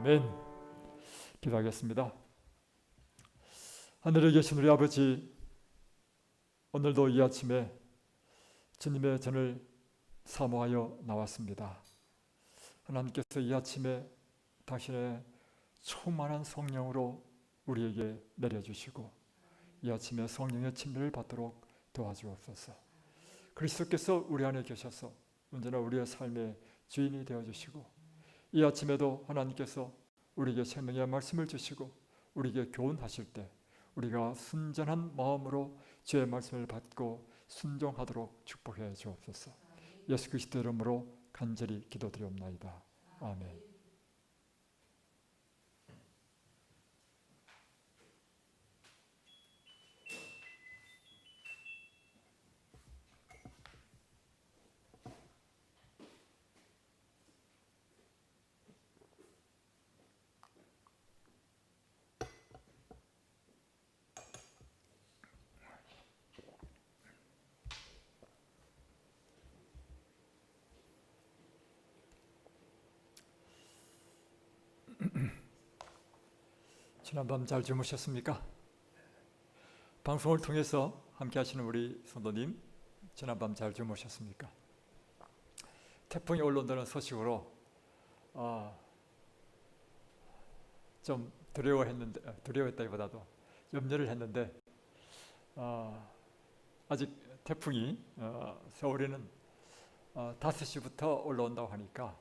아멘. 기도하겠습니다. 하늘에 계신 우리 아버지, 오늘도 이 아침에 주님의 전을 사모하여 나왔습니다. 하나님께서 이 아침에 당신의 충만한 성령으로 우리에게 내려주시고 이 아침에 성령의 침례를 받도록 도와주옵소서. 그리스도께서 우리 안에 계셔서 언제나 우리의 삶의 주인이 되어주시고 이 아침에도 하나님께서 우리에게 생명의 말씀을 주시고 우리에게 교훈하실 때 우리가 순전한 마음으로 주의 말씀을 받고 순종하도록 축복해 주옵소서. 예수 그리스도 이름으로 간절히 기도드리옵나이다. 아멘. 지난밤 잘 주무셨습니까? 방송을 통해서 함께 하시는 우리 성도님, 지난밤 잘 주무셨습니까? 태풍이 올라온다는 소식으로 좀 두려워했다기보다도 염려를 했는데 아직 태풍이 서울에는 5시부터 올라온다고 하니까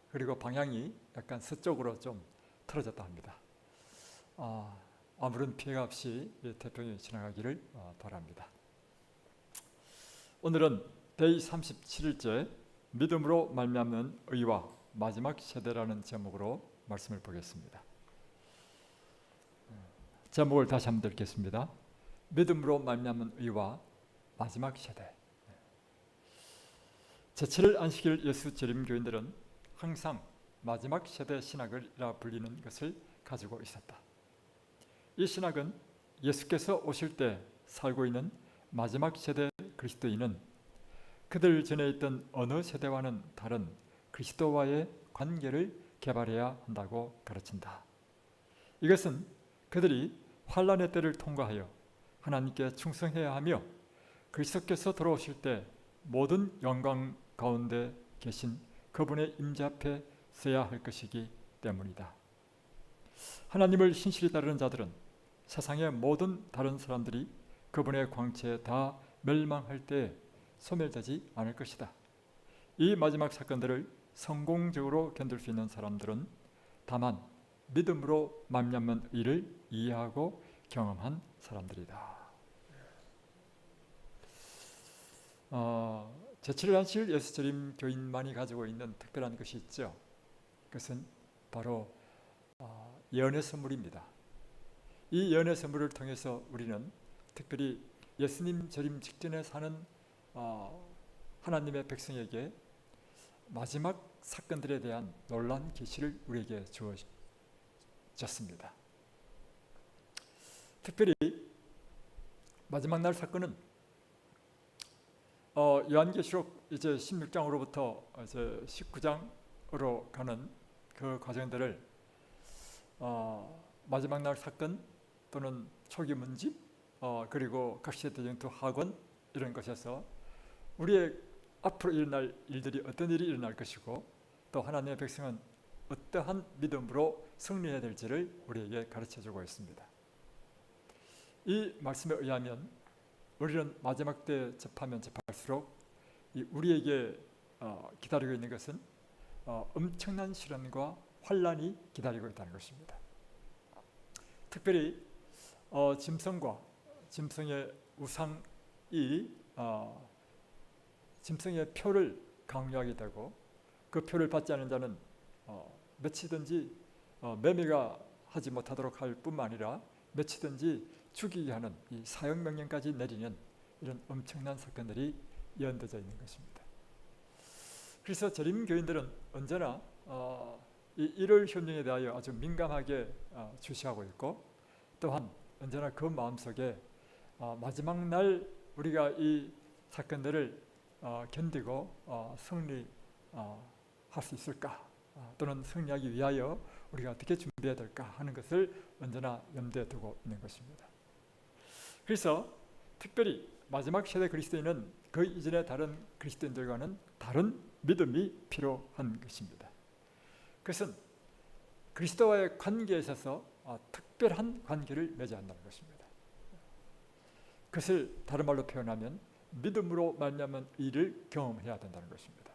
그리고 방향이 약간 서쪽으로 좀 틀어졌다 합니다. 아무런 피해가 없이 태풍이 지나가기를 바랍니다. 오늘은 데이 37일째 믿음으로 말미암는 의와 마지막 세대라는 제목으로 말씀을 보겠습니다. 제목을 다시 한번 읽겠습니다. 믿음으로 말미암는 의와 마지막 세대. 제7일 안식일 예수 재림교인들은 항상 마지막 세대 신학이라 불리는 것을 가지고 있었다. 이 신학은 예수께서 오실 때 살고 있는 마지막 세대 그리스도인은 그들 전에 있던 어느 세대와는 다른 그리스도와의 관계를 개발해야 한다고 가르친다. 이것은 그들이 환난의 때를 통과하여 하나님께 충성해야 하며 그리스도께서 돌아오실 때 모든 영광 가운데 계신 그분의 임재 앞에 서야 할 것이기 때문이다. 하나님을 신실히 따르는 자들은 세상의 모든 다른 사람들이 그분의 광채에 다 멸망할 때 소멸되지 않을 것이다. 이 마지막 사건들을 성공적으로 견딜 수 있는 사람들은 다만 믿음으로 말미암는 의를 이해하고 경험한 사람들이다. 제7일 안식일 예수 재림 교인만이 가지고 있는 특별한 것이 있죠. 그것은 바로 예언의 선물입니다. 이 예언의 선물을 통해서 우리는 특별히 예수님 재림 직전에 사는 하나님의 백성에게 마지막 사건들에 대한 놀라운 계시를 우리에게 주어졌습니다. 특별히 마지막 날 사건은 요한계시록 이제 16장으로부터 이제 19장으로 가는 그 과정들을 마지막 날 사건 또는 초기 문집 그리고 각시대 대전투 학원 이런 것에서 우리의 앞으로 일어날 일들이 어떤 일이 일어날 것이고 또 하나님의 백성은 어떠한 믿음으로 승리해야 될지를 우리에게 가르쳐주고 있습니다. 이 말씀에 의하면 우리는 마지막 때 접하면 접할수록 우리에게 기다리고 있는 것은 엄청난 시련과 환난이 기다리고 있다는 것입니다. 특별히 짐승과 짐승의 우상이 짐승의 표를 강요하게 되고 그 표를 받지 않은 자는 몇이든지 매매가 하지 못하도록 할 뿐만 아니라 몇이든지 죽이게 하는 이 사형명령까지 내리는 이런 엄청난 사건들이 예언되어 있는 것입니다. 그래서 재림교인들은 언제나 이 1월 현명에 대하여 아주 민감하게 주시하고 있고 또한 언제나 그 마음속에 마지막 날 우리가 이 사건들을 견디고 승리할 수 있을까 또는 승리하기 위하여 우리가 어떻게 준비해야 될까 하는 것을 언제나 염두에 두고 있는 것입니다. 그래서 특별히 마지막 세대 그리스도인은 그 이전의 다른 그리스도인들과는 다른 믿음이 필요한 것입니다. 그것은 그리스도와의 관계에 있어서 특별한 관계를 맺어야 한다는 것입니다. 그것을 다른 말로 표현하면 믿음으로 말미암은 의를 경험해야 된다는 것입니다.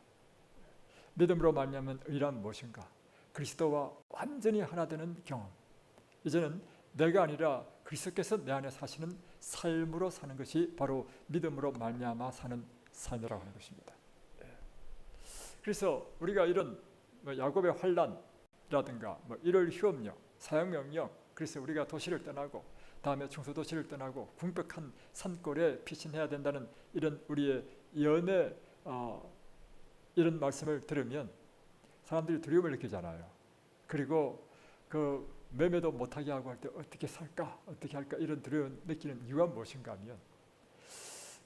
믿음으로 말미암은 의란 무엇인가? 그리스도와 완전히 하나 되는 경험. 이제는 내가 아니라 그리스도께서 내 안에 사시는 삶으로 사는 것이 바로 믿음으로 말미암아 사는 삶이라고 하는 것입니다. 그래서 우리가 이런 야곱의 환난이라든가 1월 휴업령, 사형명령, 그래서 우리가 도시를 떠나고 다음에 중소도시를 떠나고 궁벽한 산골에 피신해야 된다는 이런 우리의 연애 이런 말씀을 들으면 사람들이 두려움을 느끼잖아요. 그리고 그 매매도 못하게 하고 할 때 어떻게 살까? 어떻게 할까? 이런 두려움 느끼는 이유가 무엇인가 하면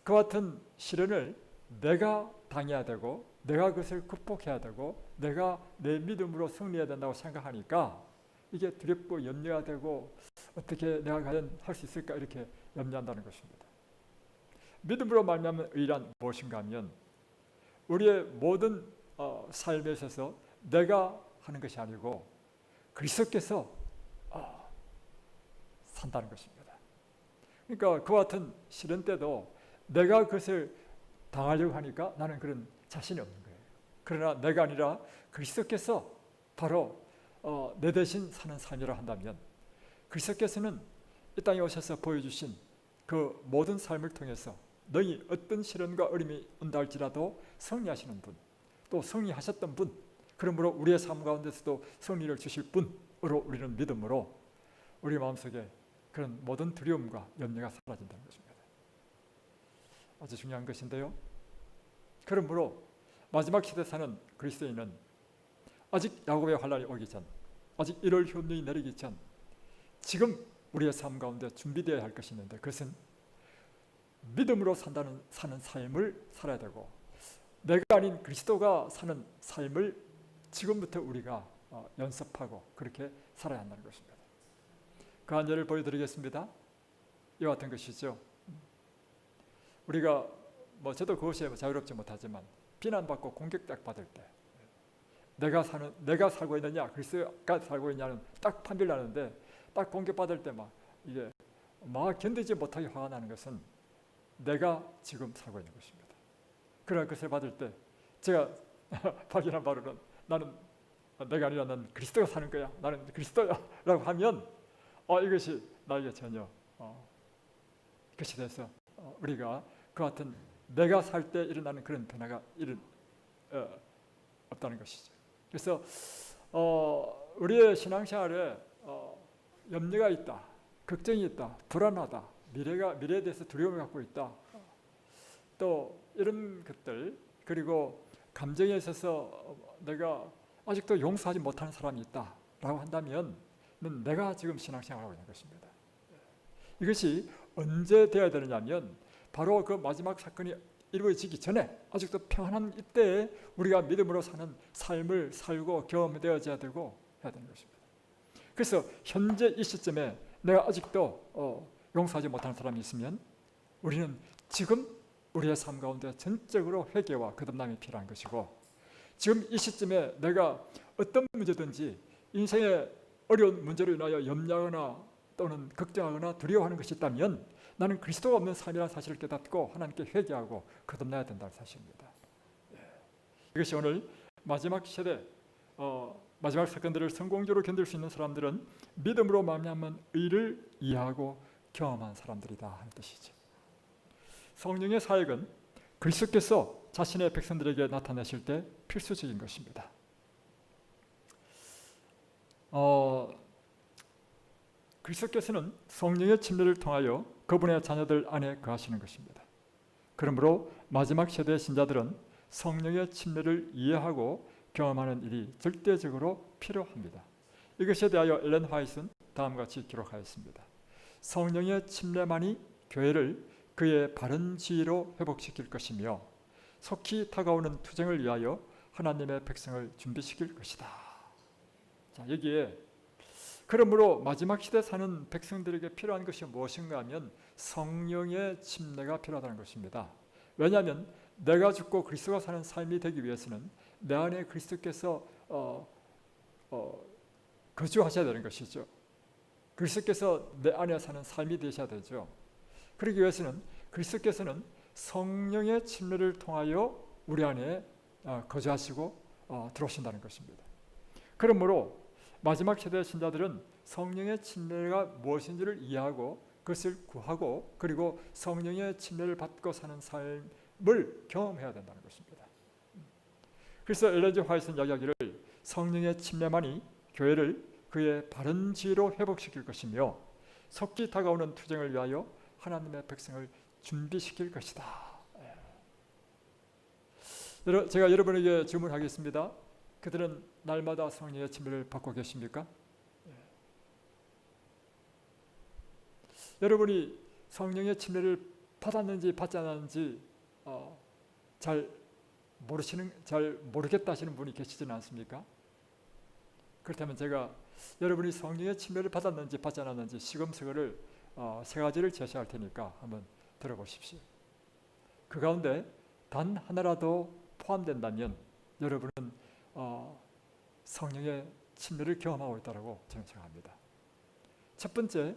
그 같은 시련을 내가 당해야 되고 내가 그것을 극복해야 되고 내가 내 믿음으로 승리해야 된다고 생각하니까 이게 두렵고 염려가 되고 어떻게 내가 과연 할 수 있을까 이렇게 염려한다는 것입니다. 믿음으로 말미암은 의란 무엇인가 하면 우리의 모든 삶에 있어서 내가 하는 것이 아니고 그리스도께서 산다는 것입니다. 그러니까 그 같은 시련 때도 내가 그것을 당하려고 하니까 나는 그런 자신이 없는 거예요. 그러나 내가 아니라 그리스도께서 바로 내 대신 사는 삶이라 한다면 그리스도께서는 이 땅에 오셔서 보여주신 그 모든 삶을 통해서 너희 어떤 시련과 어려움이 온다 할지라도 승리하시는 분, 또 승리하셨던 분, 그러므로 우리의 삶 가운데서도 승리를 주실 분으로 우리는 믿음으로 우리 마음속에 그런 모든 두려움과 염려가 사라진다는 것입니다. 아주 중요한 것인데요. 그러므로 마지막 시대 사는 그리스도인은 아직 야곱의 환난이 오기 전, 아직 1월 휴업령이 내리기 전 지금 우리의 삶 가운데 준비되어야 할 것이 있는데 그것은 믿음으로 사는 삶을 살아야 되고 내가 아닌 그리스도가 사는 삶을 지금부터 우리가 연습하고 그렇게 살아야 한다는 것입니다. 그 한 예를 보여드리겠습니다. 이와 같은 것이죠. 우리가 저도 그것에 자유롭지 못하지만 비난받고 공격딱 받을 때 내가 살고 있느냐 그리스도가 살고 있냐는 딱 판별 나는데 딱 공격받을 때 이게 견디지 못하게 화가 나는 것은 내가 지금 살고 있는 것입니다. 그러나 그것을 받을 때 제가 발견한 바로는 나는 내가 아니라 난 그리스도가 사는 거야. 나는 그리스도야 라고 하면 이것이 나에게 전혀 그것이 돼서 우리가 그 같은 내가 살 때 일어나는 그런 변화가 없다는 것이죠. 그래서 우리의 신앙생활에 염려가 있다, 걱정이 있다, 불안하다, 미래에 대해서 두려움을 갖고 있다. 또 이런 것들 그리고 감정에 있어서 내가 아직도 용서하지 못하는 사람이 있다라고 한다면 내가 지금 신앙생활을 하고 있는 것입니다. 이것이 언제 되어야 되느냐면 바로 그 마지막 사건이 이루어지기 전에 아직도 평안한 이때에 우리가 믿음으로 사는 삶을 살고 경험되어져야 되고 해야 되는 것입니다. 그래서 현재 이 시점에 내가 아직도 용서하지 못하는 사람이 있으면 우리는 지금 우리의 삶 가운데 전적으로 회개와 거듭남이 필요한 것이고 지금 이 시점에 내가 어떤 문제든지 인생의 어려운 문제로 인하여 염려하거나 또는 걱정하거나 두려워하는 것이 있다면 나는 그리스도가 없는 삶이라는 사실을 깨닫고 하나님께 회개하고 거듭나야 된다는 사실입니다. 이것이 오늘 마지막 세대 마지막 사건들을 성공적으로 견딜 수 있는 사람들은 믿음으로 말미암은 의를 이해하고 경험한 사람들이다 하는 뜻이죠. 성령의 사역은 그리스도께서 자신의 백성들에게 나타내실 때 필수적인 것입니다. 그리스도께서는 성령의 침례를 통하여 그분의 자녀들 안에 거하시는 것입니다. 그러므로 마지막 세대의 신자들은 성령의 침례를 이해하고 경험하는 일이 절대적으로 필요합니다. 이것에 대하여 엘렌 화이트는 다음과 같이 기록하였습니다. 성령의 침례만이 교회를 그의 바른 지위로 회복시킬 것이며 속히 다가오는 투쟁을 위하여 하나님의 백성을 준비시킬 것이다. 자, 여기에 그러므로 마지막 시대 사는 백성들에게 필요한 것이 무엇인가 하면 성령의 침례가 필요하다는 것입니다. 왜냐하면 내가 죽고 그리스도가 사는 삶이 되기 위해서는 내 안에 그리스도께서 거주하셔야 되는 것이죠. 그리스도께서 내 안에 사는 삶이 되셔야 되죠. 그러기 위해서는 그리스도께서는 성령의 침례를 통하여 우리 안에 거주하시고 들어오신다는 것입니다. 그러므로 마지막 세대 신자들은 성령의 침례가 무엇인지를 이해하고 그것을 구하고 그리고 성령의 침례를 받고 사는 삶을 경험해야 된다는 것입니다. 그래서 엘렌 G 화이트는 이야기하기를 성령의 침례만이 교회를 그의 바른 지혜로 회복시킬 것이며 속히 다가오는 투쟁을 위하여 하나님의 백성을 준비시킬 것이다. 제가 여러분에게 질문하겠습니다. 그들은 날마다 성령의 침례를 받고 계십니까? 여러분이 성령의 침례를 받았는지 받지 않았는지 잘 모르겠다 하시는 분이 계시지는 않습니까? 그렇다면 제가 여러분이 성령의 침례를 받았는지 받지 않았는지 시금석을 세 가지를 제시할 테니까 한번 들어보십시오. 그 가운데 단 하나라도 포함된다면 여러분은 성령의 침례를 경험하고 있다고 저는 생각합니다. 첫 번째,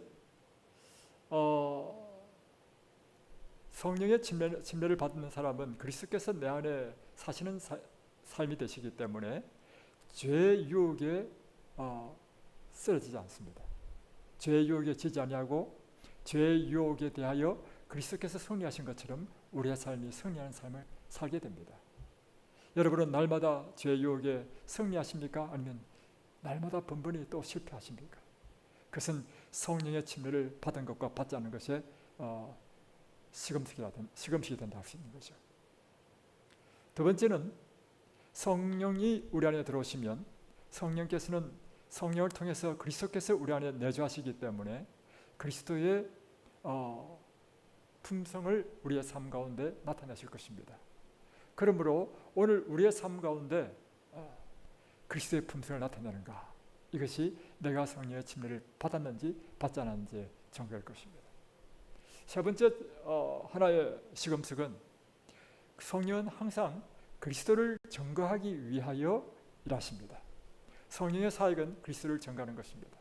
성령의 침례를 받는 사람은 그리스도께서 내 안에 사시는 삶이 되시기 때문에 죄의 유혹에 쓰러지지 않습니다. 죄의 유혹에 지지 아니하고 죄의 유혹에 대하여 그리스도께서 승리하신 것처럼 우리의 삶이 승리하는 삶을 살게 됩니다. 여러분은 날마다 죄의 유혹에 승리하십니까? 아니면 날마다 번번이 또 실패하십니까? 그것은 성령의 침례를 받은 것과 받지 않은 것에 시금식이 된다 할 수 있는 거죠. 두 번째는 성령이 우리 안에 들어오시면 성령께서는 성령을 통해서 그리스도께서 우리 안에 내주하시기 때문에 그리스도의 품성을 우리의 삶 가운데 나타내실 것입니다. 그러므로 오늘 우리의 삶 가운데 그리스도의 품성을 나타내는가? 이것이 내가 성령의 침례를 받았는지 받지 않았는지 정결할 것입니다. 세 번째 하나의 시금석은 성령은 항상 그리스도를 증거하기 위하여 일하십니다. 성령의 사역은 그리스도를 증거하는 것입니다.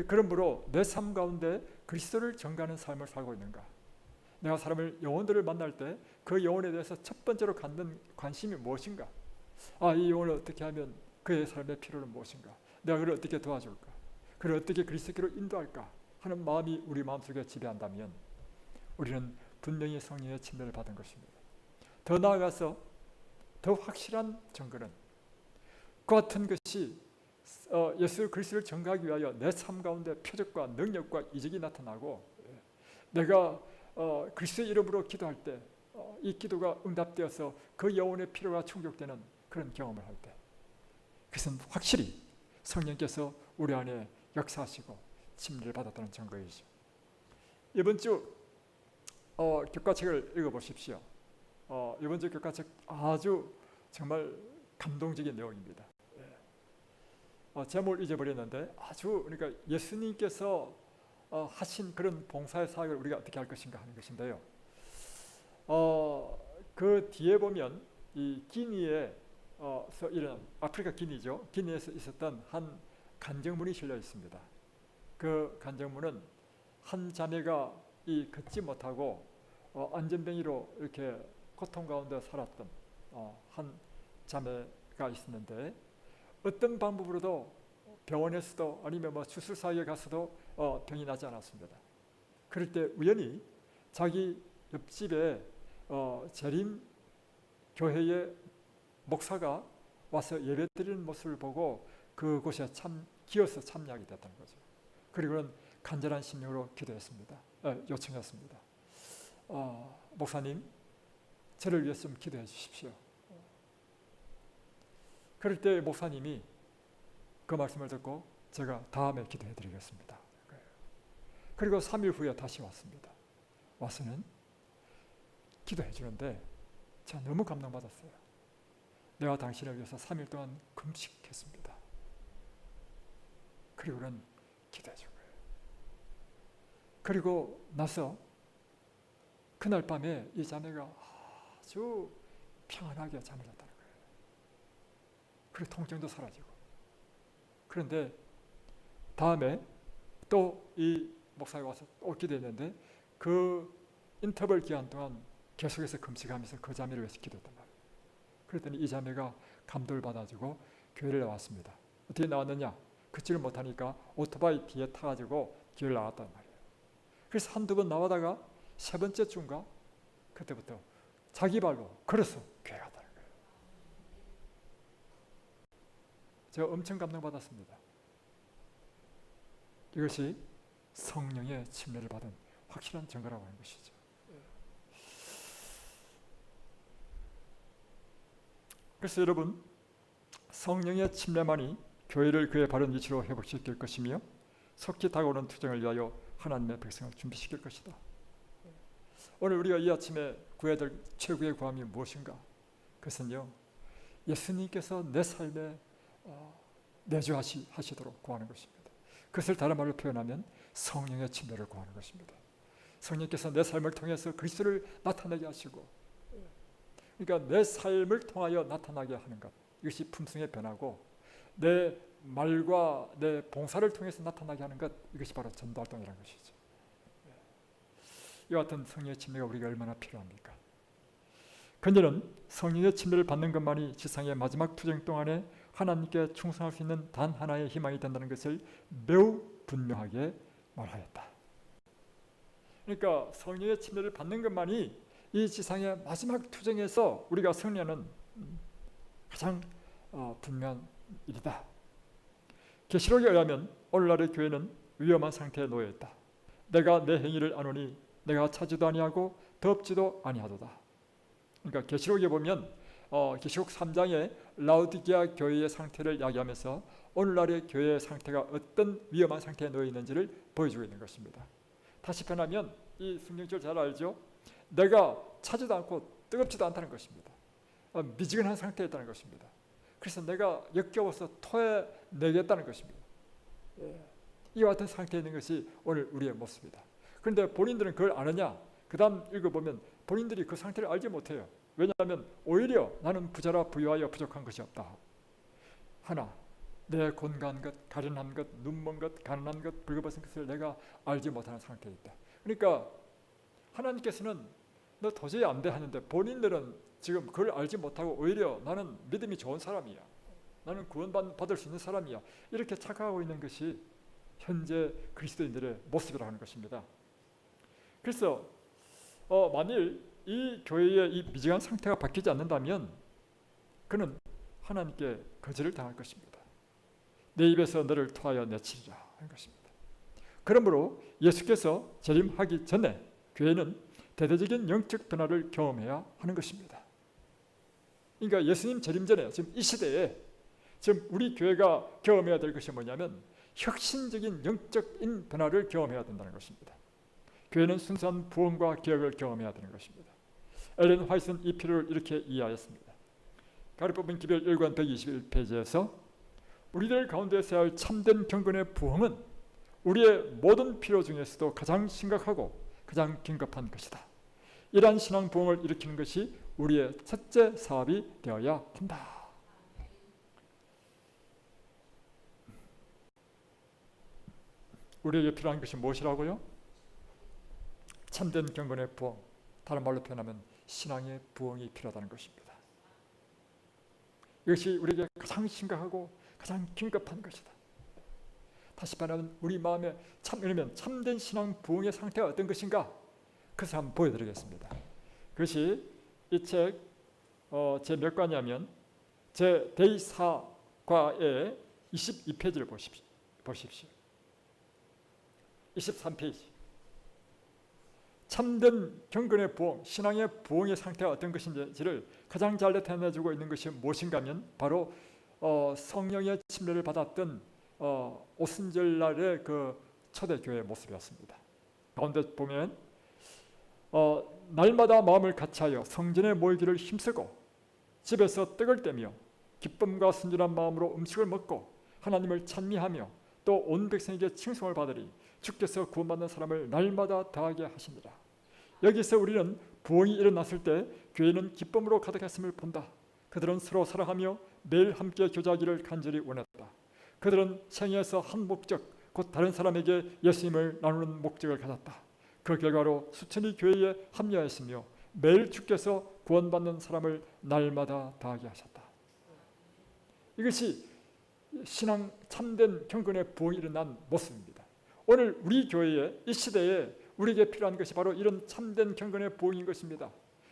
그러므로 내 삶 가운데 그리스도를 증거하는 삶을 살고 있는가? 내가 영혼들을 만날 때 그 영혼에 대해서 첫 번째로 갖는 관심이 무엇인가? 이 영혼을 어떻게 하면 그의 삶의 필요는 무엇인가? 내가 그를 어떻게 도와줄까? 그를 어떻게 그리스도께로 인도할까? 하는 마음이 우리 마음속에 지배한다면 우리는 분명히 성령의 침례를 받은 것입니다. 더 나아가서 더 확실한 증거는 그 같은 것이 예수 그리스도를 증거하기 위하여 내 삶 가운데 표적과 능력과 이적이 나타나고 내가 그리스도의 이름으로 기도할 때 이 기도가 응답되어서 그 영혼의 필요가 충족되는 그런 경험을 할 때 그것은 확실히 성령께서 우리 안에 역사하시고 침례를 받았다는 증거이죠. 이번 주 교과책을 읽어보십시오. 이번 주 교과책 아주 정말 감동적인 내용입니다. 제목을 잊어버렸는데 그러니까 예수님께서 하신 그런 봉사의 사역을 우리가 어떻게 할 것인가 하는 것인데요. 그 뒤에 보면 이 기니에 이런 아프리카 기니죠. 기니에서 있었던 한 간증문이 실려 있습니다. 그 간증문은 한 자매가 걷지 못하고 안전뱅이로 이렇게 고통 가운데 살았던 한 자매가 있었는데 어떤 방법으로도 병원에서도 아니면 수술사에 가서도 병이 나지 않았습니다. 그럴 때 우연히 자기 옆집에 재림 교회의 목사가 와서 예배드리는 모습을 보고 그곳에 기어서 참여하게 됐다는 거죠. 그리고는 간절한 심령으로 기도했습니다. 요청했습니다. 목사님, 저를 위해서 좀 기도해 주십시오. 그럴 때 목사님이 그 말씀을 듣고 제가 다음에 기도해 드리겠습니다. 그리고 3일 후에 다시 왔습니다. 와서는 기도해 주는데 제가 너무 감동받았어요. 내가 당신을 위해서 3일 동안 금식했습니다. 그리고는 기도해 준 거예요. 그리고 나서 그날 밤에 이 자매가 아주 평안하게 잠을 잤다는 거예요. 그리고 통증도 사라지고. 그런데 다음에 또 이 목사가 와서 또 기도했는데 그 인터벌 기간 동안 계속해서 금식하면서 그 자매를 위해서 기도했단 말이에요. 그랬더니 이 자매가 감동을 받아주고 교회를 나왔습니다. 어떻게 나왔느냐? 걷지를 못하니까 오토바이 뒤에 타가지고 교회를 나왔단 말이에요. 그래서 한두 번 나와다가 세 번째 주인가 그때부터 자기 발로 걸어서 교회 갔다는 거예요. 제가 엄청 감동받았습니다. 이것이 성령의 침례를 받은 확실한 증거라고 하는 것이죠. 그래서 여러분, 성령의 침례만이 교회를 그의 바른 위치로 회복시킬 것이며 속히 다가오는 투쟁을 위하여 하나님의 백성을 준비시킬 것이다. 오늘 우리가 이 아침에 구해야 될 최고의 구함이 무엇인가? 그것은요, 예수님께서 내 삶에 내주하시도록 구하는 것입니다. 그것을 다른 말로 표현하면 성령의 침례를 구하는 것입니다. 성령께서 내 삶을 통해서 그리스도를 나타내게 하시고, 그러니까 내 삶을 통하여 나타나게 하는 것, 이것이 품성의 변화고, 내 말과 내 봉사를 통해서 나타나게 하는 것, 이것이 바로 전도활동이라는 것이죠. 이와 같은 성령의 침례가 우리가 얼마나 필요합니까? 그녀는 성령의 침례를 받는 것만이 지상의 마지막 투쟁 동안에 하나님께 충성할 수 있는 단 하나의 희망이 된다는 것을 매우 분명하게 말하였다. 그러니까 성령의 침례를 받는 것만이 이 지상의 마지막 투쟁에서 우리가 승리하는 가장 분명한 일이다. 계시록에 의하면 오늘날의 교회는 위험한 상태에 놓여 있다. 내가 내 행위를 아노니 내가 차지도 아니하고 덥지도 아니하도다. 그러니까 계시록에 보면 계시록 3장에 라우디게아 교회의 상태를 이야기하면서 오늘날의 교회의 상태가 어떤 위험한 상태에 놓여 있는지를 보여주고 있는 것입니다. 다시 표현하면 이 성경절 잘 알죠? 내가 차지도 않고 뜨겁지도 않다는 것입니다. 미지근한 상태에 있다는 것입니다. 그래서 내가 역겨워서 토해내겠다는 것입니다. 이와 같은 상태에 있는 것이 오늘 우리의 모습이다. 그런데 본인들은 그걸 아느냐? 그 다음 읽어보면 본인들이 그 상태를 알지 못해요. 왜냐하면 오히려 나는 부자라 부유하여 부족한 것이 없다. 하나, 내 곤고한 것, 가련한 것, 눈먼 것, 가난한 것, 벌거벗은 것을 내가 알지 못하는 상태에 있다. 그러니까 하나님께서는 너 도저히 안 돼 하는데 본인들은 지금 그걸 알지 못하고 오히려 나는 믿음이 좋은 사람이야. 나는 구원받을 수 있는 사람이야. 이렇게 착각하고 있는 것이 현재 그리스도인들의 모습이라고 하는 것입니다. 그래서 만일 이 교회의 이 미지근한 상태가 바뀌지 않는다면 그는 하나님께 거절을 당할 것입니다. 내 입에서 너를 토하여 내치리라 하는 것입니다. 그러므로 예수께서 재림하기 전에 교회는 대대적인 영적 변화를 경험해야 하는 것입니다. 그러니까 예수님 재림 전에 지금 이 시대에 지금 우리 교회가 경험해야 될 것이 뭐냐면 혁신적인 영적인 변화를 경험해야 된다는 것입니다. 교회는 순수한 부흥과 개혁을 경험해야 되는 것입니다. 엘렌 화이트는 이 필요를 이렇게 이해하였습니다. 가르법은 기별 1권 121페이지에서 우리들 가운데서 할 참된 경건의 부흥은 우리의 모든 필요 중에서도 가장 심각하고 가장 긴급한 것이다. 이러한 신앙 부흥을 일으키는 것이 우리의 첫째 사업이 되어야 한다. 우리에게 필요한 것이 무엇이라고요? 참된 경건의 부흥, 다른 말로 표현하면 신앙의 부흥이 필요하다는 것입니다. 이것이 우리에게 가장 심각하고 가장 긴급한 것이다. 다시 말하면 우리 마음에 참된 신앙 부흥의 상태가 어떤 것인가? 그것을 한번 보여드리겠습니다. 그것이 이 책 제 몇 과냐면 제 제4과의 22페이지를 보십시오. 23페이지. 참된 경건의 부흥, 신앙의 부흥의 상태가 어떤 것인지를 가장 잘 나타내주고 있는 것이 무엇인가 하면 바로 성령의 침례를 받았던 오순절날의 그 초대교회의 모습이었습니다. 가운데 보면 날마다 마음을 같이하여 성전에 모이기를 힘쓰고 집에서 떡을 떼며 기쁨과 순전한 마음으로 음식을 먹고 하나님을 찬미하며 또 온 백성에게 칭송을 받으리. 주께서 구원받는 사람을 날마다 더하게 하시니라. 여기서 우리는 부흥이 일어났을 때 교회는 기쁨으로 가득했음을 본다. 그들은 서로 사랑하며 매일 함께 교제하기를 간절히 원했다. 그들은 생애에서 한 목적, 곧 다른 사람에게 예수님을 나누는 목적을 가졌다. 그 결과로 수천이 교회에 합류하였으며 매일 주께서 구원받는 사람을 날마다 더하게 하셨다. 이것이 신앙 참된 경건의 부흥이 일어난 모습입니다. 오늘 우리 교회에 이 시대에 우리에게 필요한 것이 바로 이런 참된 경건의 부흥인 것입니다.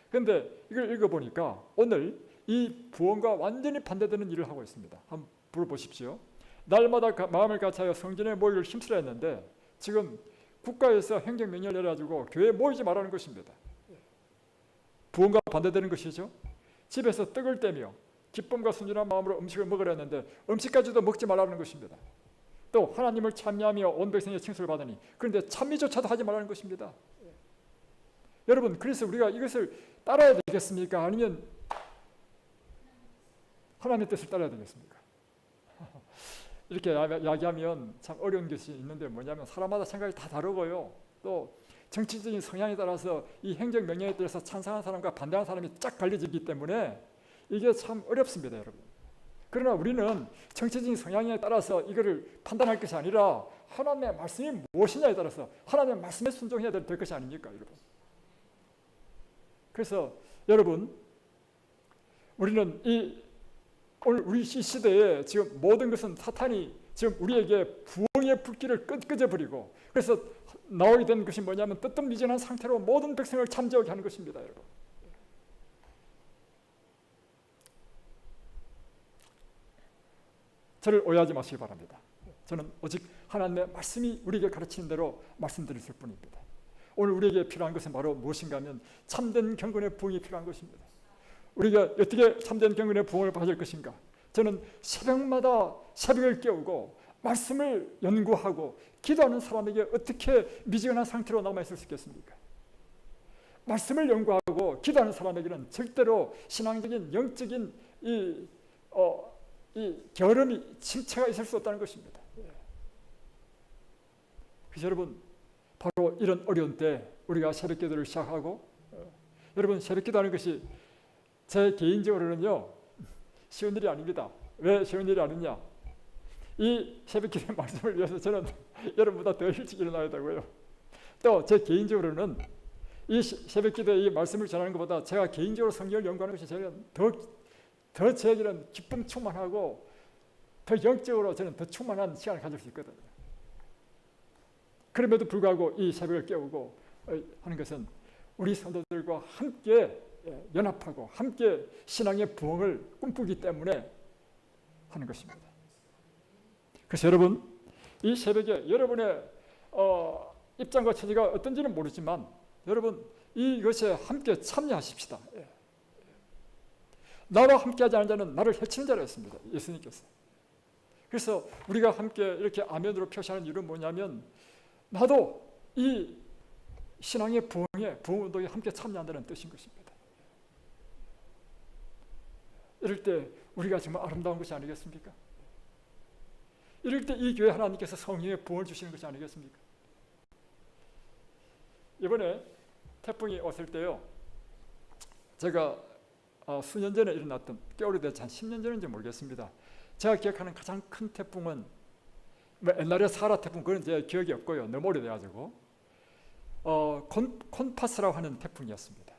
그런데 이걸 읽어보니까 오늘 이 부흥과 완전히 반대되는 일을 하고 있습니다. 한번 물어보십시오. 날마다 마음을 같이하여 성전에 모이기를 힘쓰려 했는데 지금 국가에서 행정명령을 내려가지고 교회에 모이지 말라는 것입니다. 부흥과 반대되는 것이죠. 집에서 떡을 떼며 기쁨과 순전한 마음으로 음식을 먹으려 했는데 음식까지도 먹지 말라는 것입니다. 또 하나님을 찬미하며 온 백성의 칭송을 받으니 그런데 찬미조차도 하지 말라는 것입니다. 여러분, 그래서 우리가 이것을 따라야 되겠습니까? 아니면 하나님의 뜻을 따라야 되겠습니까? 이렇게 이야기하면 참 어려운 것이 있는데 뭐냐면 사람마다 생각이 다 다르고요. 또 정치적인 성향에 따라서 이 행정명령에 따라서 찬성하는 사람과 반대하는 사람이 쫙 갈려지기 때문에 이게 참 어렵습니다, 여러분. 그러나 우리는 정치적인 성향에 따라서 이거를 판단할 것이 아니라 하나님의 말씀이 무엇이냐에 따라서 하나님의 말씀에 순종해야 될 것이 아닙니까, 여러분? 그래서 여러분, 우리는 오늘 우리 시대에 지금 모든 것은 사탄이 지금 우리에게 부흥의 불길을 끄집어버리고 그래서 나오게 된 것이 뭐냐면 뜨뜻미진한 상태로 모든 백성을 잠재우게 하는 것입니다, 여러분. 저를 오해하지 마시기 바랍니다. 저는 오직 하나님의 말씀이 우리에게 가르치는 대로 말씀드렸을 뿐입니다. 오늘 우리에게 필요한 것은 바로 무엇인가 하면 참된 경건의 부흥이 필요한 것입니다. 우리가 어떻게 참된 경건의 부흥을 받을 것인가? 저는 새벽마다 새벽을 깨우고 말씀을 연구하고 기도하는 사람에게 어떻게 미지근한 상태로 남아있을 수 있겠습니까? 말씀을 연구하고 기도하는 사람에게는 절대로 신앙적인 영적인 이 결함이 침체가 있을 수 없다는 것입니다. 그래서 여러분, 바로 이런 어려운 때 우리가 새벽 기도를 시작하고 여러분, 새벽 기도하는 것이 제 개인적으로는요 쉬운 일이 아닙니다. 왜 쉬운 일이 아니냐? 이 새벽 기도의 말씀을 위해서 저는 여러분보다 더 일찍 일어나야 되고요. 또 제 개인적으로는 이 새벽 기도의 이 말씀을 전하는 것보다 제가 개인적으로 성경을 연구하는 것이 저는 더 저에게는 기쁨 충만하고 더 영적으로 저는 더 충만한 시간을 가질 수 있거든요. 그럼에도 불구하고 이 새벽을 깨우고 하는 것은 우리 성도들과 함께 연합하고 함께 신앙의 부흥을 꿈꾸기 때문에 하는 것입니다. 그래서 여러분, 이 새벽에 여러분의 입장과 처지가 어떤지는 모르지만 여러분, 이것에 함께 참여하십시다. 나와 함께하지 않은 자는 나를 해치는 자라 했습니다, 예수님께서. 그래서 우리가 함께 이렇게 아멘으로 표시하는 이유는 뭐냐면 나도 이 신앙의 부흥운동에 함께 참여한다는 뜻인 것입니다. 이럴 때 우리가 정말 아름다운 것이 아니겠습니까? 이럴 때 이 교회 하나님께서 성령의 부흥을 주시는 것이 아니겠습니까? 이번에 태풍이 왔을 때요, 제가 수년 전에 일어났던, 꽤 오래됐지, 한 10년 전인지 모르겠습니다. 제가 기억하는 가장 큰 태풍은 옛날에 사라 태풍, 그건 제 기억이 없고요, 너무 오래돼가지고 콘파스라고 하는 태풍이었습니다.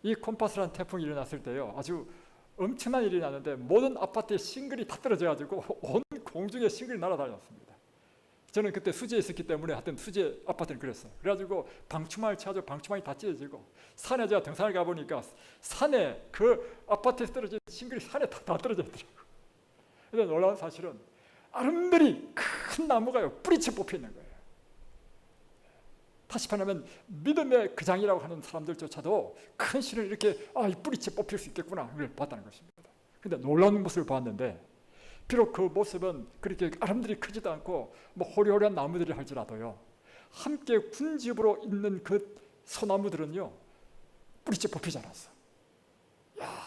이 콘파스라는 태풍이 일어났을 때요, 아주 엄청난 일이 났는데 모든 아파트의 싱글이 다 떨어져가지고 온 공중에 싱글이 날아다녔습니다. 저는 그때 수지에 있었기 때문에 하여튼 수지 아파트는 그랬어요. 그래가지고 방충망을 쳐가지고 방충망이 다 찢어지고, 산에 제가 등산을 가보니까 산에 그 아파트에서 떨어진 싱글이 산에 다 떨어져 있더라고요. 그런데 놀라운 사실은 아름드리 큰 나무가요 뿌리채 뽑혀 있는 거예요. 다시 말하면 믿음의 그장이라고 하는 사람들조차도 큰 실을 이렇게 이 뿌리채 뽑힐 수 있겠구나 그걸 봤다는 것입니다. 그런데 놀라운 모습을 보았는데, 비록 그 모습은 그렇게 아름드리 크지도 않고 뭐 호리호리한 나무들이 할지라도요, 함께 군집으로 있는 그 소나무들은요 뿌리채 뽑히지 않았어.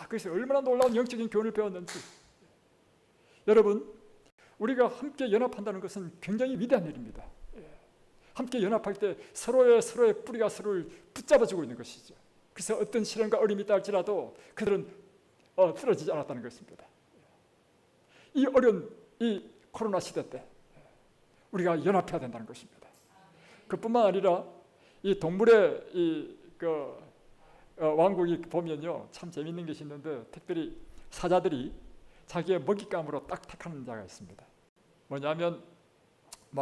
그래서 얼마나 놀라운 영적인 교훈을 배웠는지. 여러분, 우리가 함께 연합한다는 것은 굉장히 위대한 일입니다. 함께 연합할 때 서로의 뿌리가 서로를 붙잡아주고 있는 것이죠. 그래서 어떤 시련과 어려움이 있다 할지라도 그들은 쓰러지지 않았다는 것입니다. 이 어려운 이 코로나 시대 때 우리가 연합해야 된다는 것입니다. 그뿐만 아니라 이 동물의 왕국이 보면요, 참 재밌는 것이 있는데, 특별히 사자들이 자기의 먹잇감으로 딱 택하는 자가 있습니다. 뭐냐면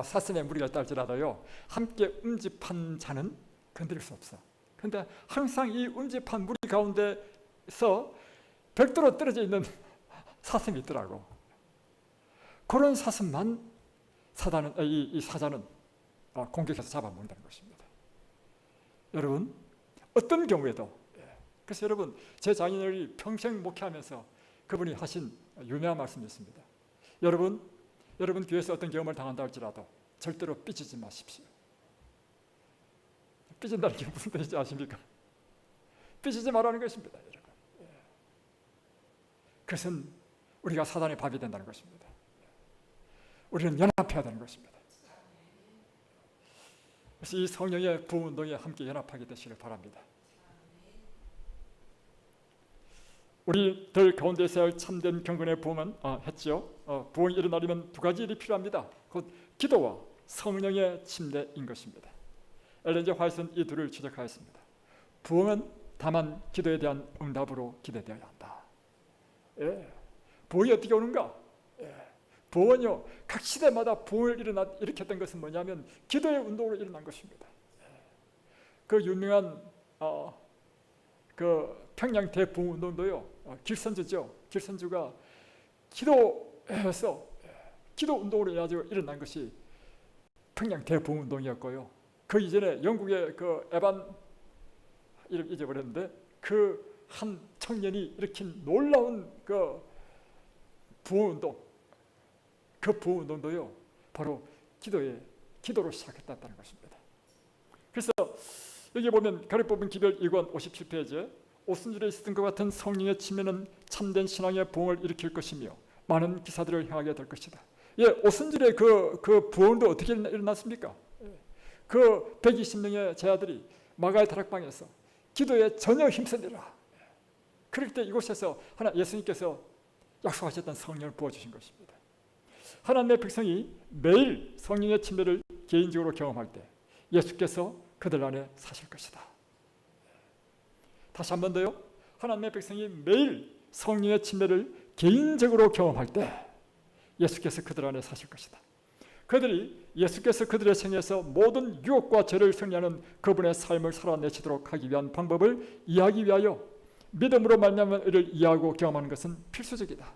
사슴의 무리가 있다 할지라도요, 함께 음집한 자는 건드릴 수 없어. 그런데 항상 이 음집한 무리 가운데서 별도로 떨어져 있는 사슴이 있더라고. 그런 사슴만 이 사자는 공격해서 잡아먹는다는 것입니다. 여러분, 어떤 경우에도, 그래서 여러분, 제 장인어른이 평생 목회하면서 그분이 하신 유명한 말씀이 있습니다. 여러분 교회에서 어떤 경험을 당한다 할지라도 절대로 삐지지 마십시오. 삐진다는 게 무슨 뜻인지 아십니까? 삐지지 말라는 것입니다, 여러분. 그것은 우리가 사단의 밥이 된다는 것입니다. 우리는 연합해야 되는 것입니다. 그래서 이 성령의 부흥운동에 함께 연합하게 되시길 바랍니다. 우리들 가운데 있어야 할 참된 경건의 부흥은 했죠. 부흥이 일어나려면 두 가지 일이 필요합니다. 곧 기도와 성령의 침례인 것입니다. 엘렌 G. 화이트는 이 둘을 지적하였습니다. 부흥은 다만 기도에 대한 응답으로 기대되어야 한다. 부흥이 어떻게 오는가? 부흥은요, 각 시대마다 부흥을 일으켰던 것은 뭐냐면 기도의 운동으로 일어난 것입니다. 그 유명한 그 평양 대부흥 운동도요, 길선주죠. 길선주가 기도해서 기도 운동으로 해가지고 일어난 것이 평양 대부흥 운동이었고요. 그 이전에 영국의 그 에반, 이름 잊어버렸는데, 그 한 청년이 일으킨 놀라운 그 부흥 운동, 그 부흥 운동도요, 바로 기도로 시작했다는 것입니다. 그래서 여기 보면 가르법은 기별 2권 57페이지에 오순절에 있었던 것 같은 성령의 침례는 참된 신앙의 부흥을 일으킬 것이며 많은 기사들을 향하게 될 것이다. 오순절에 그 부흥도 어떻게 일어났습니까? 그 120명의 제자들이 마가의 다락방에서 기도에 전혀 힘쓰느라, 그럴 때 이곳에서 예수님께서 약속하셨던 성령을 부어주신 것입니다. 하나님의 백성이 매일 성령의 침례를 개인적으로 경험할 때 예수께서 그들 안에 사실 것이다. 다시 한 번 더요. 하나님의 백성이 매일 성령의 침례를 개인적으로 경험할 때 예수께서 그들 안에 사실 것이다. 그들이 예수께서 그들의 생애에서 모든 유혹과 죄를 승리하는 그분의 삶을 살아내시도록 하기 위한 방법을 이해하기 위하여 믿음으로 말미암은 의를 이해하고 경험하는 것은 필수적이다.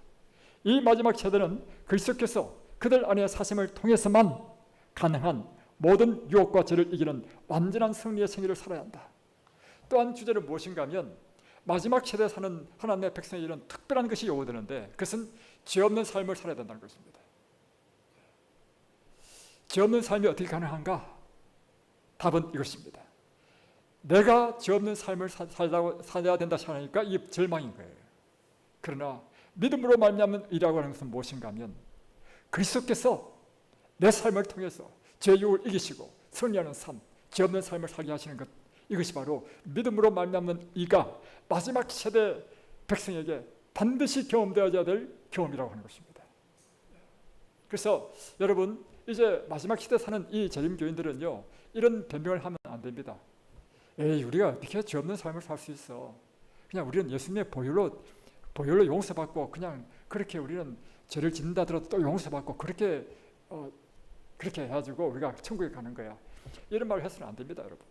이 마지막 세대는 그리스도께서 그들 안에 사심을 통해서만 가능한 모든 유혹과 죄를 이기는 완전한 승리의 생애를 살아야 한다. 또한 주제는 무엇인가 하면 마지막 세대에 사는 하나님의 백성에 이런 특별한 것이 요구되는데, 그것은 죄 없는 삶을 살아야 된다는 것입니다. 죄 없는 삶이 어떻게 가능한가? 답은 이것입니다. 내가 죄 없는 삶을 살아야 된다 하니까 이게 절망인 거예요. 그러나 믿음으로 말미암은 의라고 하는 것은 무엇인가 하면 그리스도께서 내 삶을 통해서 죄의 유혹을 이기시고 승리하는 삶, 죄 없는 삶을 살게 하시는 것, 이것이 바로 믿음으로 말미암는 이가 마지막 세대 백성에게 반드시 경험되어야 될 경험이라고 하는 것입니다. 그래서 여러분, 이제 마지막 시대 사는 이 재림교인들은요, 이런 변명을 하면 안 됩니다. 우리가 어떻게 죄 없는 삶을 살 수 있어? 그냥 우리는 예수님의 보혈로 용서받고 그냥 그렇게 우리는 죄를 짓는다 하더라도 또 용서받고 그렇게 해가지고 우리가 천국에 가는 거야. 이런 말을 해서는 안 됩니다, 여러분.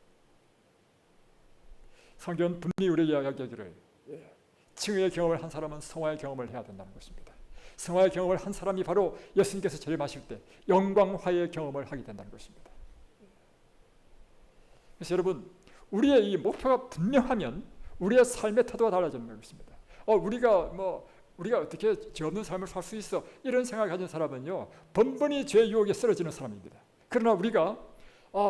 성경은 분명히 우리에게 이야기하기를 칭의의 경험을 한 사람은 성화의 경험을 해야 된다는 것입니다. 성화의 경험을 한 사람이 바로 예수님께서 재림하실 때 영광화의 경험을 하게 된다는 것입니다. 그래서 여러분, 우리의 이 목표가 분명하면 우리의 삶의 태도가 달라지는 것입니다. 우리가 어떻게 죄 없는 삶을 살 수 있어? 이런 생각을 가진 사람은요, 번번이 죄의 유혹에 쓰러지는 사람입니다. 그러나 우리가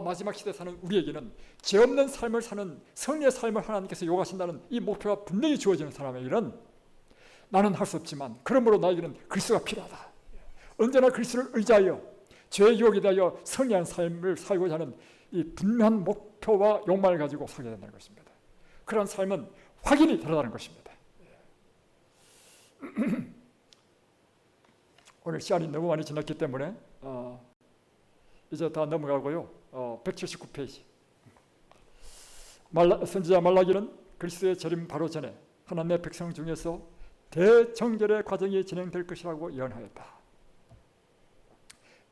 마지막 시대에 사는 우리에게는 죄 없는 삶을 사는 성리의 삶을 하나님께서 요구하신다는 이 목표가 분명히 주어지는 사람에게는 나는 할 수 없지만 그러므로 나에게는 그리스도가 필요하다. 언제나 그리스도를 의지하여 죄의 유혹에 대하여 승리한 삶을 살고자 하는 이 분명한 목표와 욕망을 가지고 살게 된다는 것입니다. 그런 삶은 확연히 다르다는 것입니다. 오늘 시간이 너무 많이 지났기 때문에 이제 다 넘어가고요. 179페이지. 선지자 말라기는 그리스도의 재림 바로 전에 하나님의 백성 중에서 대정결의 과정이 진행될 것이라고 예언하였다.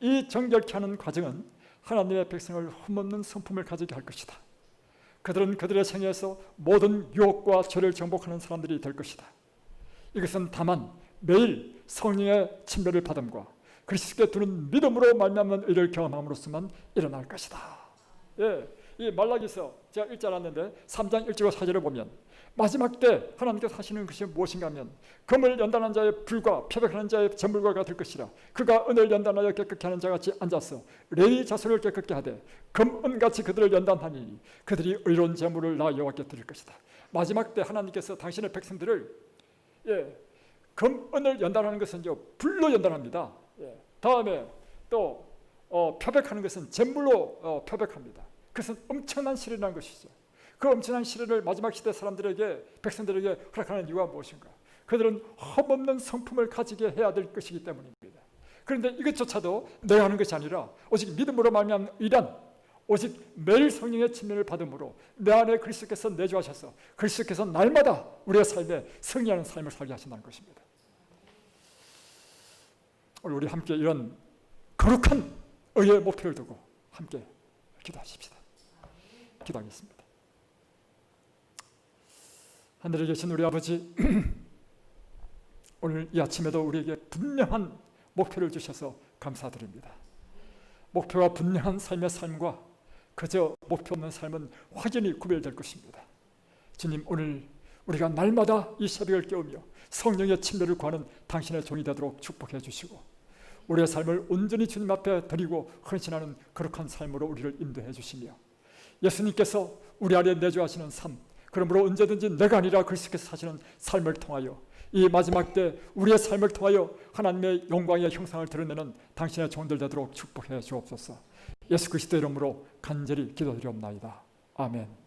이 정결케 하는 과정은 하나님의 백성을 흠없는 성품을 가지게 할 것이다. 그들은 그들의 생애에서 모든 유혹과 죄를 정복하는 사람들이 될 것이다. 이것은 다만 매일 성령의 침례를 받음과 그리스도께 두는 믿음으로 말미암는 의를 경험함으로써만 일어날 것이다. 예, 이 말라기서 제가 읽지 않았는데 3장 1절과 4절을 보면 마지막 때 하나님께서 하시는 것이 무엇인가 하면 금을 연단한 자의 불과 표백하는 자의 재물과 같을 것이라. 그가 은을 연단하여 깨끗게 하는 자같이 앉아서 레위 자손을 깨끗게 하되 금, 은같이 그들을 연단하니 그들이 의로운 재물을 나 여호와께 드릴 것이다. 마지막 때 하나님께서 당신의 백성들을 금, 은을 연단하는 것은 불로 연단합니다. 다음에 또 표백하는 것은 재물로 표백합니다. 그것은 엄청난 시련이라는 것이죠. 그 엄청난 시련을 마지막 시대 사람들에게, 백성들에게 허락하는 이유가 무엇인가? 그들은 흠없는 성품을 가지게 해야 될 것이기 때문입니다. 그런데 이것조차도 내가 하는 것이 아니라 오직 믿음으로 말미암는 의란, 오직 매일 성령의 침례를 받음으로 내 안에 그리스도께서 내주하셔서 그리스도께서 날마다 우리의 삶에 승리하는 삶을 살게 하신다는 것입니다. 오늘 우리 함께 이런 거룩한 의의 목표를 두고 함께 기도하십시다. 기도하겠습니다. 하늘에 계신 우리 아버지, 오늘 이 아침에도 우리에게 분명한 목표를 주셔서 감사드립니다. 목표와 분명한 삶의 삶과 그저 목표 없는 삶은 확연히 구별될 것입니다. 주님, 오늘 우리가 날마다 이 새벽을 깨우며 성령의 침례를 구하는 당신의 종이 되도록 축복해 주시고 우리의 삶을 온전히 주님 앞에 드리고 헌신하는 거룩한 삶으로 우리를 인도해 주시며 예수님께서 우리 안에 내주하시는 삶, 그러므로 언제든지 내가 아니라 그리스도께서 사시는 삶을 통하여 이 마지막 때 우리의 삶을 통하여 하나님의 영광의 형상을 드러내는 당신의 종들 되도록 축복해 주옵소서. 예수 그리스도 이름으로 간절히 기도드리옵나이다. 아멘.